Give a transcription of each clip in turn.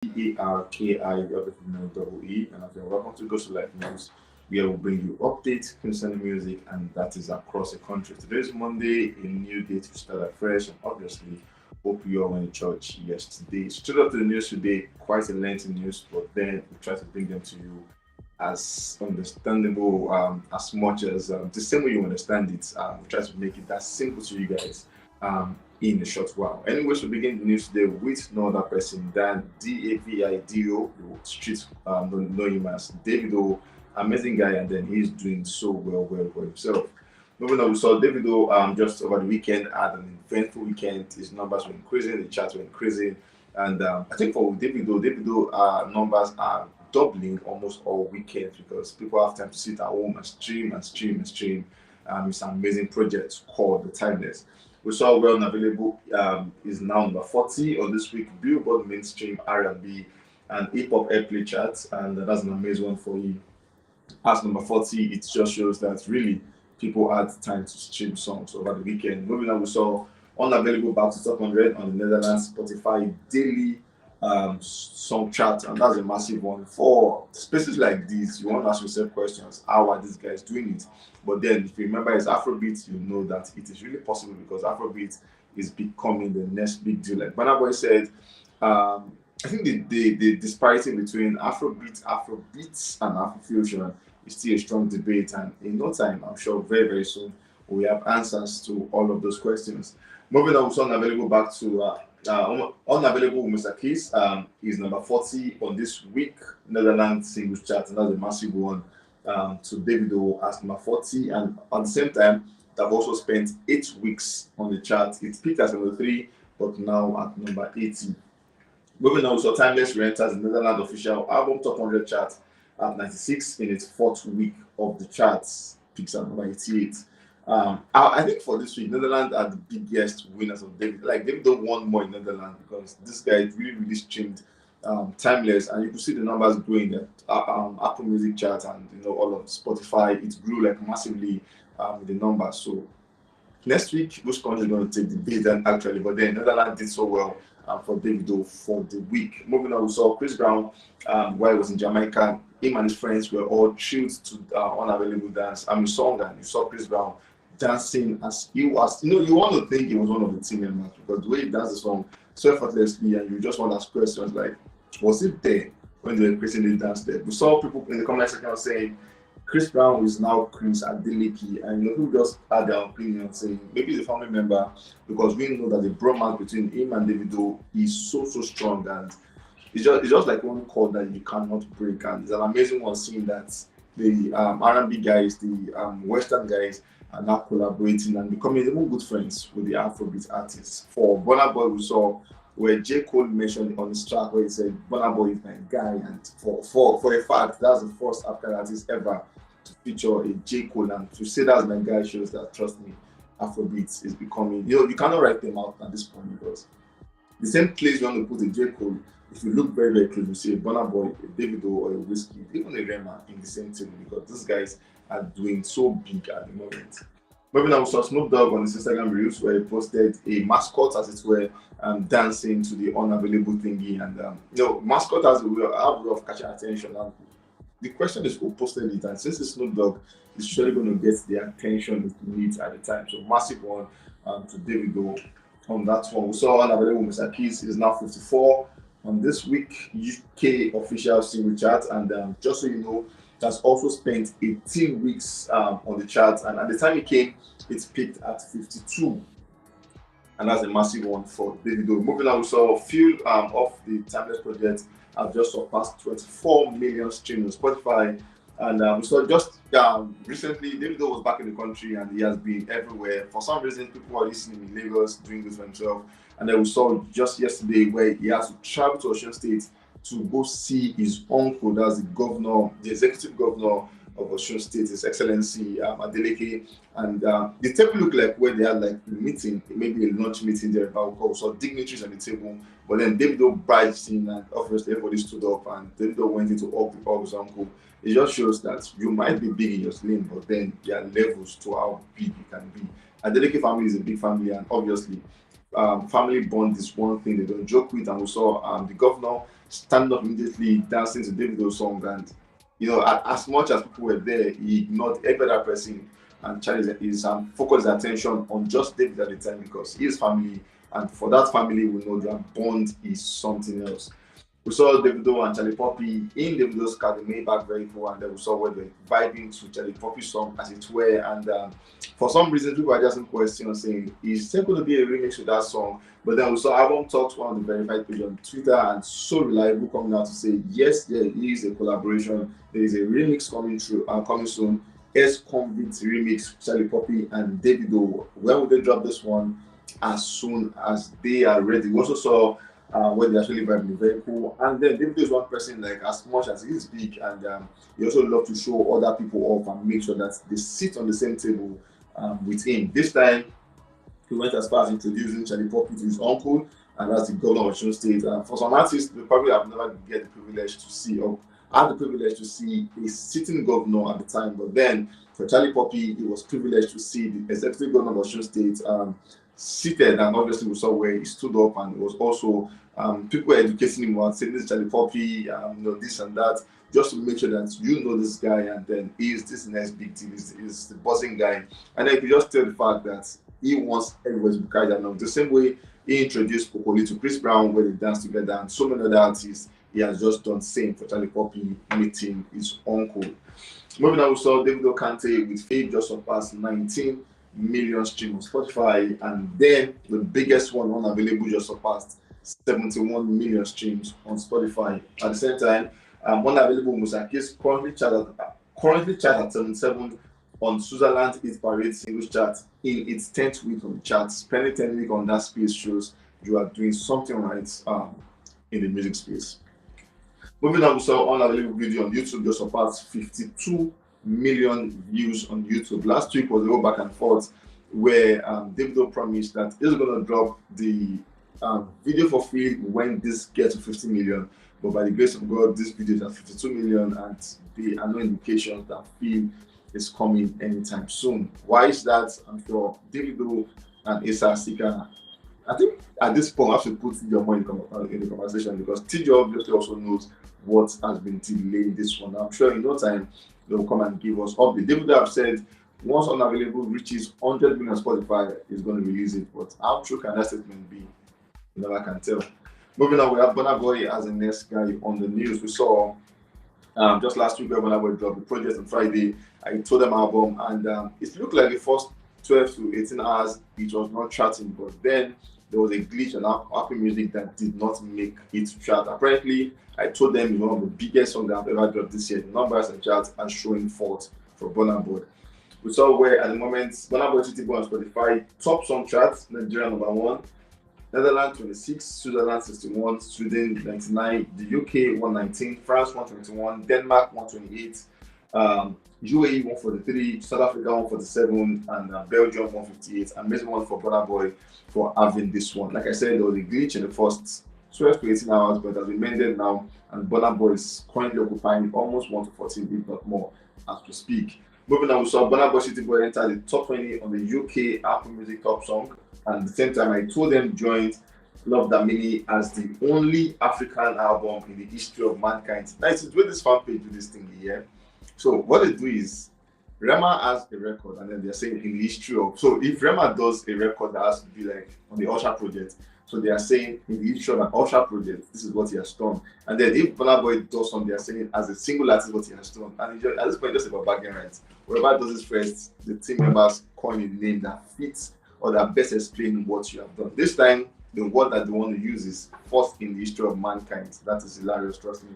Arki, double E, and again, welcome to Go to Life News, where we'll bring you updates concerning music, and that is across the country. Today is Monday, a new day to start afresh, and obviously, hope you all went to church yesterday. Straight up to the news today, quite a lengthy news, but then we try to bring them to you as understandable as much as the same way you understand it. We try to make it that simple to you guys in a short while. Anyways, we begin the news today with no other person than Davido, the street know him as Davido, amazing guy, and then he's doing so well for himself. Moving on, we saw Davido just over the weekend had an eventful weekend. His numbers were increasing, the charts were increasing, and I think for Davido numbers are doubling almost all weekends because people have time to sit at home and stream and stream and stream. It's an amazing project called The Timeless. We saw Well Unavailable is now number 40 on this week Billboard mainstream R&B and hip hop airplay charts, and that's an amazing one for you. As number 40, it just shows that really people had time to stream songs over the weekend. Moving on, we saw Unavailable back to top 100 on the Netherlands Spotify daily song chart, and that's a massive one. For spaces like these, you want to ask yourself questions: how are these guys doing it? But then, if you remember, it's Afrobeat, you know that it is really possible because Afrobeat is becoming the next big deal. Like Burna Boy said, I think the disparity between Afrobeats, and Afrofusion is still a strong debate, and in no time, I'm sure very soon we have answers to all of those questions. Moving on, so unavailable back to unavailable Mr. Keys is number 40 on this week Netherlands singles chart, and that's a massive one to Davido as number 40. And at the same time, they've also spent 8 weeks on the chart. It peaked as number 3, but now at number 80. Moving on, so Timeless re-enters the Netherlands official album top 100 chart at 96 in its fourth week of the charts, peaks at number 88. I think for this week, Netherlands are the biggest winners of David. Like David don't want more in Netherlands because this guy really streamed Timeless, and you could see the numbers growing at Apple Music chart and all of Spotify. It grew like massively with the numbers. So next week, which country is going to take the bait then actually? But then Netherlands did so well for Davido for the week. Moving on, we saw Chris Brown while he was in Jamaica. Him and his friends were all chilled to Unavailable dance. Song, and you saw Chris Brown dancing as he was. You want to think he was one of the team members because the way he danced the song so effortlessly, and you just want to ask questions like, was it there when they were creating the dance there? We saw people in the comment section saying Chris Brown is now Chris Adeleke, and people just had their opinion saying maybe he's a family member because we know that the bromance between him and Davido is so strong, and it's just like one chord that you cannot break. And it's an amazing one seeing that the R&B guys, the Western guys are now collaborating and becoming even good friends with the Afrobeat artists. For Burna Boy, we saw where J. Cole mentioned on his track where he said Burna Boy is my guy, and for a fact that's the first African artist ever to feature a J. Cole, and to say that's my guy shows that, trust me, Afrobeat is becoming, you cannot write them out at this point because the same place you want to put a J. Cole, if you look very close, you see a Burna Boy, a Davido, or a Whiskey, even a Rema in the same table because these guys are doing so big at the moment. Moving on, we saw Snoop Dogg on his Instagram Reels where he posted a mascot, as it were, dancing to the Unavailable thingy. And, mascot has a way of catching attention. And the question is who posted it, and since it's Snoop Dogg, it's surely going to get the attention it needs at the time. So massive one to Davido on that one. We saw Unavailable Mr. Keys is now 54 on this week UK official single chart, and just so you know, that's also spent 18 weeks on the chart, and at the time it came, it peaked at 52, and that's a massive one for Davido. Moving on, we saw a few of the Timeless projects have just surpassed 24 million streams on Spotify, and we saw just recently Davido was back in the country and he has been everywhere. For some reason, people are listening in Lagos doing this for himself, and then we saw just yesterday where he has to travel to Osun State to go see his uncle, that's the governor, the executive governor of Osun State, His Excellency Adeleke. And the table looked like where they had like a meeting, maybe a lunch meeting there about we saw dignitaries on the table. But then Davido barged in and obviously everybody stood up and Davido went into hug his uncle. It just shows that you might be big in your lane, but then there are levels to how big you can be. Adeleke family is a big family, and obviously family bond is one thing they don't joke with. And we saw the governor standing up immediately, dancing to Davido's song, and as much as people were there, he ignored every other person and Charlie is focused his attention on just David at the time because his family, and for that family, we know their bond is something else. We saw Davido and Charlie Poppy in Davido's car, the Maybach vehicle, and then we saw where they were vibing to Charlie Poppy's song as it were. And for some reason, people are just in question saying, is there going to be a remix to that song? But then we saw Album Talks, one of the verified pages on Twitter, and So Reliable coming out to say, yes, there is a collaboration. There is a remix coming soon. Convict remix, Charlie Poppy and Davido. When will they drop this one? As soon as they are ready. We also saw where they actually vibe the vehicle. And then Davido is one person, like, as much as he's big, and he also love to show other people off and make sure that they sit on the same table with him. This time, he went as far as introducing Charlie Poppy to his uncle, and that's the governor of Osun State. For some artists, they probably have never get the privilege to see, or had the privilege to see a sitting governor at the time. But then, for Charlie Poppy, he was privileged to see the executive governor of Osun State seated, and obviously we saw where he stood up, and it was also people were educating him on saying, this is Charlie Poppy, this and that, just to make sure that this guy, and then he's this next big deal, is the buzzing guy. And then you just tell the fact that he wants everybody to be carried along. The same way he introduced Kokoli to Chris Brown, where they danced together, and so many other artists, he has just done same for Charlie Poppy meeting his uncle. Moving on, we saw Davido Kante with Fave just surpassed 19 million streams on Spotify, and then the biggest one, Unavailable, just surpassed 71 million streams on Spotify. At the same time, Unavailable Musakis currently chart at 77 on Switzerland Hit Parade singles chart in its 10th week on the chart. Spending 10 weeks on that space shows you are doing something right in the music space. Moving on, we saw Unavailable video on YouTube just surpassed 52 million views on YouTube. Last week was a whole back and forth where Davido promised that he's going to drop the video for free when this gets to 50 million. But by the grace of God, this video is at 52 million, and there are no indications that film is coming anytime soon. Why is that? I'm sure Davido and Asa Sika, I think at this point, I have to put your money in the conversation, because TJ obviously also knows what has been delaying this one. I'm sure in no time they will come and give us update. Davido have said once Unavailable reaches 100 million Spotify, he's going to release it. But how true can that statement be? You never can tell. Moving on, we have Burna Boy as the next guy on the news. We saw just last week where Burna Boy dropped the project on Friday. I told them album, and it looked like the first 12 to 18 hours it was not charting, but then there was a glitch on Apple Music that did not make it chart. Apparently, I told them it's one of the biggest songs that I've ever dropped this year. The numbers and charts are showing fault for Burna Boy. We saw where at the moment Burna Boy City Boy on Spotify top song charts, Nigeria #1, Netherlands 26, Switzerland 61, Sweden 99, the UK 119, France 121, Denmark 128, UAE 143, South Africa 147, and Belgium 158. Amazing one for Burna Boy for having this one. Like I said, there was a glitch in the first 12 to 18 hours, but it has been mended now, and Burna Boy is currently occupying almost 1 to 14, if not more, as we speak. Moving on, we saw Burna Boy City Boy enter the top 20 on the UK Apple Music Top Song, and at the same time, I told them joined Love That Mini as the only African album in the history of mankind. Now, it's with this fan page do this thing here. So what they do is Rema has a record, and then they're saying in the history of. So if Rema does a record that has to be like on the Usher project, so they are saying in the history of an Usher project, this is what he has done. And then if Burna Boy does something, they are saying as a single artist what he has done. And at this point, just about bargain rights. Whoever does this first, the team members coin a name that fits or that best explain what you have done. This time, the word that they want to use is first in the history of mankind. That is hilarious, trust me.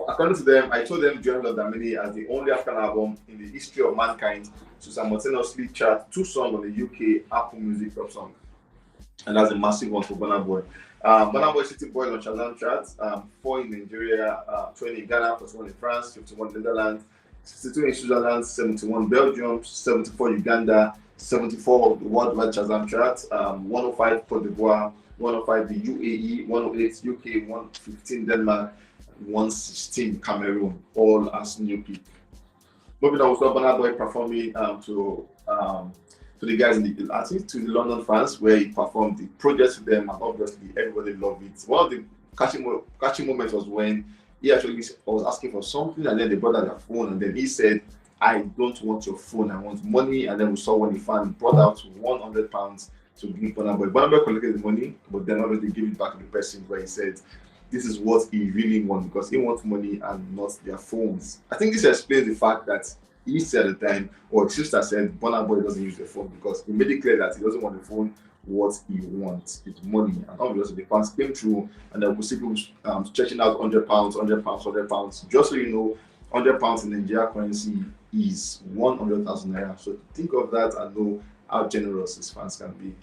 According to them, I told them join Love That Many as the only African album in the history of mankind to simultaneously chart 2 songs on the UK Apple Music Top Song. And that's a massive one for Burna Boy. Burna Boy City Boy on Shazam charts, 4 in Nigeria, 20 in Ghana, 41 in France, 51 in Netherlands, 62 in Switzerland, 71 Belgium, 74 Uganda, 74 the worldwide Shazam charts, 105 Cote d'Ivoire, 105 the UAE, 108 UK, 115 Denmark, 116 Cameroon, all as new peak. Moving on, we saw Burna Boy performing to the guys in the London fans, where he performed the project to them, and obviously everybody loved it. One of the catching moment was when he actually was asking for something, and then they brought out their phone, and then he said, "I don't want your phone, I want money." And then we saw when the fan brought out £100 to give Burna Boy. Burna Boy collected the money, but then obviously gave it back to the person, where he said this is what he really wants, because he wants money and not their phones. I think this explains the fact that he said at the time, or his sister said, Burna Boy doesn't use the phone, because he made it clear that he doesn't want the phone. What he wants is money. And obviously the fans came through, and then we see people stretching out £100, £100, just so you know, £100 in Nigeria currency is 100,000 naira. So think of that and know how generous his fans can be.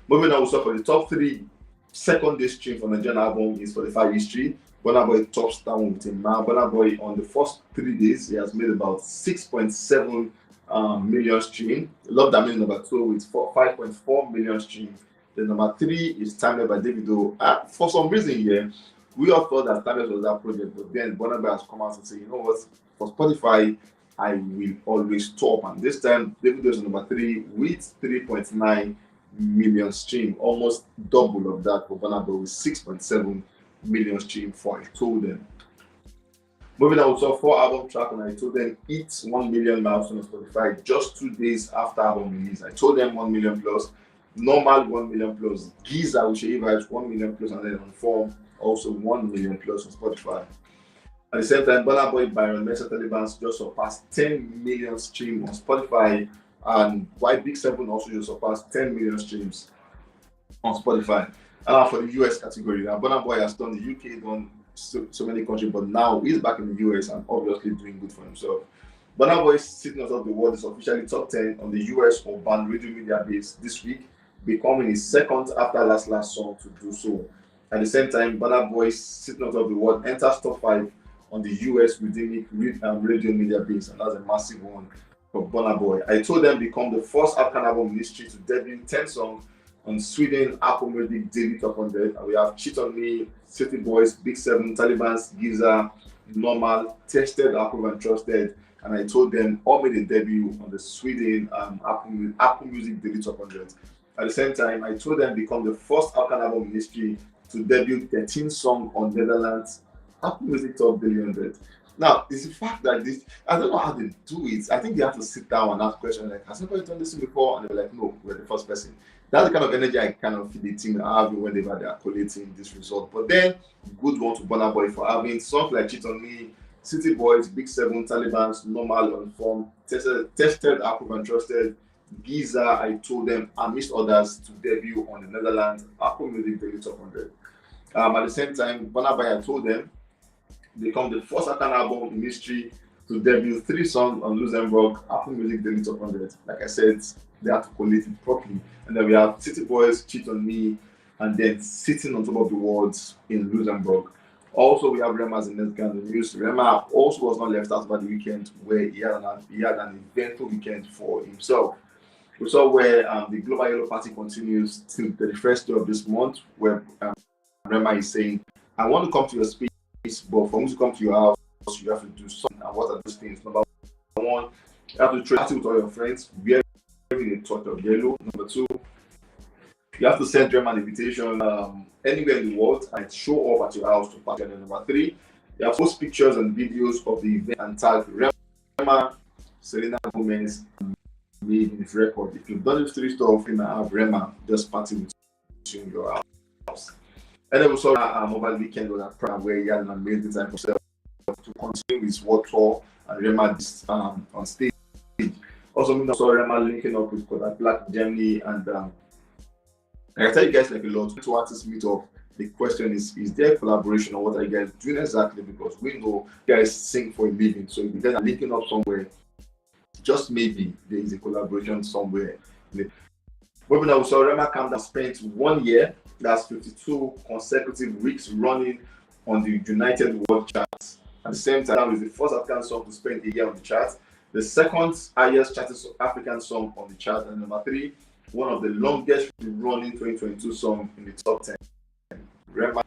Moving on, also for the top three second day stream for Nigerian album is 45 history. Burna Boy tops that one with him. Now, Burna Boy on the first 3 days, he has made about 6.7 million stream. Love That Meaning number 2 with 5.4 million stream. Then number 3 is Timeless by Davido. For some reason here, we all thought that Timeless was that project, but then Burna Boy has come out and said, you know what, for Spotify, I will always top. And this time, Davido is number 3 with 3.9 million stream, almost double of that for Burna Boy with 6.7 million stream for I Told Them. Moving on, so 4 album track on I Told Them hits 1 million milestone on Spotify just 2 days after album release. I Told Them 1 million plus, Normal 1 million plus, Giza which is 1 million plus, and then on Form also 1 million plus on Spotify. At the same time, Burna Boy by Mesa Taliban just surpassed 10 million streams on Spotify, and while Big 7 also just surpassed 10 million streams on Spotify. For the US category, now Burna Boy has done the UK, done so many countries, but now he's back in the US and obviously doing good for himself. Burna Boy sitting on top of the world is officially top 10 on the US urban radio media base this week, becoming his second after last song to do so. At the same time, Burna Boy sitting on top of the world enters top 5 on the US rhythmic radio media base, and that's a massive one for Burna Boy. I Told Them become the first African album in history to debut 10 songs on Sweden Apple Music Daily Top 100. And we have Cheat on Me, City Boys, Big 7, Taliban's Giza, Normal, Tested, Apple and Trusted, and I Told Them all made a debut on the Sweden Apple Music Daily Top 100. At the same time, I Told Them become the first African album in history to debut 13 songs on Netherlands Apple Music Top Daily 100. Now, it's the fact that this, I don't know how they do it. I think they have to sit down and ask questions like, has anybody done this before? And they're like, no, we're the first person. That's the kind of energy I kind of feel the team have whenever they are collating this result. But then, good one to Burna Boy for having songs like Cheat on Me, City Boys, Big 7, Taliban's Normal on Form, Tested, Apple and Trusted, Giza, I Told Them, amidst others, to debut on the Netherlands Apple Music Daily Top 100. At the same time, Burna Boy, I Told Them, become the first African album in history to debut 3 songs on Luxembourg Apple Music Daily Top 100. Like I said, they have to collate it properly. And then we have City Boys, Cheat on Me, and then Sitting on Top of the World in Luxembourg. Also, we have Rema as the next guy on the news. Rema also was not left out by the weekend, where he had an eventful weekend for himself. We saw where the Global Yellow Party continues till the first day of this month, where Rema is saying, I want to come to your space, but for me to come to your house, you have to do something. And what are those things? Number 1, you have to trade with all your friends, wearing a touch of yellow. Number 2, you have to send them an invitation anywhere in the world and show up at your house to party. And then number 3, you have to post pictures and videos of the event and tag Rema, Selena Gomez, made in his record. If you've done these 3 stuff, you might have Rema just party with you in your house. And then we saw a mobile weekend on that program where he had an amazing time for himself to continue his world tour, and Rema on stage. Also, we saw Rema linking up with Kodak Black in Germany, and I tell you guys like a lot to artists meet up. The question is there a collaboration, or what are you guys doing exactly? Because we know you guys sing for a living, so if you guys are linking up somewhere, just maybe there is a collaboration somewhere. Moving on, we saw Rema Camden spent 1 year. That's 52 consecutive weeks running on the United World charts. At the same time, it's the first African song to spend a year on the chart, the second highest charted African song on the chart, and number 3, one of the longest running 2022 songs in the top 10. Rema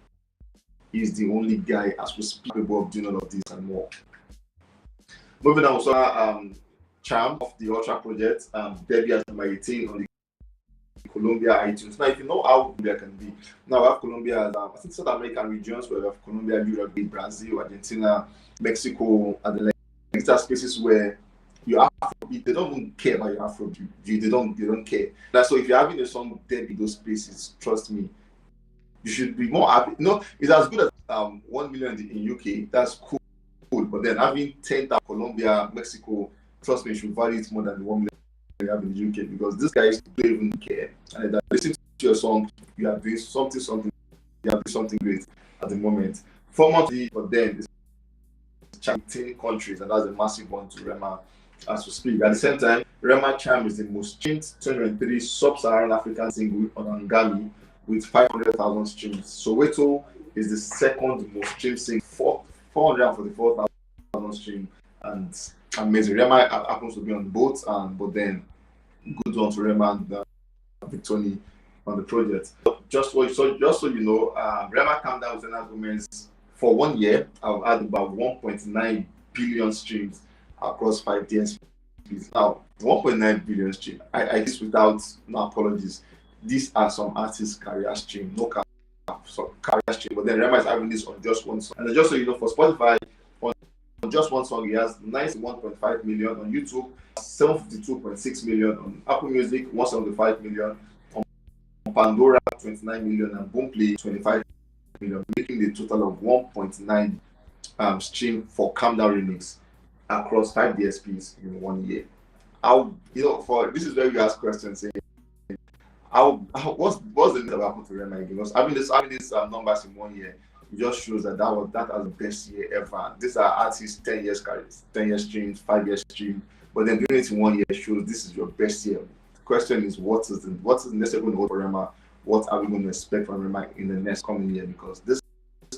is the only guy as we speak about doing all of this and more. Moving on, we saw Charm of the Ultra Project, debut as number 18 on the Colombia iTunes. Now, if you know how Colombia can be, now we have Colombia as I think South American regions where we have Colombia, Uruguay, Brazil, Argentina, Mexico, and the like. These are spaces where your Afrobeat, they don't even care about your Afrobeat. They don't care. That's so if you're having a song dead in those places, trust me, you should be more happy. No, it's as good as 1 million in UK. That's cool. But then having 10,000 Colombia, Mexico, trust me, you should value it more than the 1 million you have in the UK because these guys don't even care. And they listen to your song, you are doing something, you are doing something great at the moment. 4 months for them is 10 countries, and that's a massive one to Rema as we speak. At the same time, Rema Charm is the most streamed 2023 sub-Saharan African single on Angami with 500,000 streams. Soweto is the second most streamed single, 444,000 streams, and amazing. Rema happens to be on both, but then good one to Rema and Victoni on the project. Just so you know, Rema Calm Down with Selena Gomez for 1 year. I've had about 1.9 billion streams across 5 DSPs. Now, 1.9 billion streams. I this without no apologies. These are some artists' career stream, no career stream. But then Rema is having this on just one song. And just so you know, for Spotify, on just one song, he has 91.5 million on YouTube, 752.6 million on Apple Music, 175 million on Pandora, 29 million, and Boomplay, 25 million, making the total of 1.9 stream for Calm Down remix across 5 DSPs in 1 year. How for this is where you ask questions saying what's the need that happened to Rema again? Because having these numbers in 1 year, it just shows that was the best year ever. These are artists 10 years careers, 10 years streams, 5 years stream, but then doing it in 1 year shows this is your best year. The question is what is the next step going to hold for Rema? What are we going to expect from Rema in the next coming year? Because this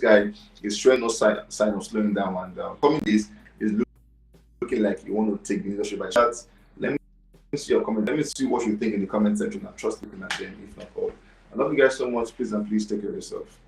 guy is showing no sign of slowing down, and coming days is looking like you want to take the industry by shots. Let me see your comment. Let me see what you think in the comment section, and trust me, and then if not all. I love you guys so much. Please and please take care of yourself.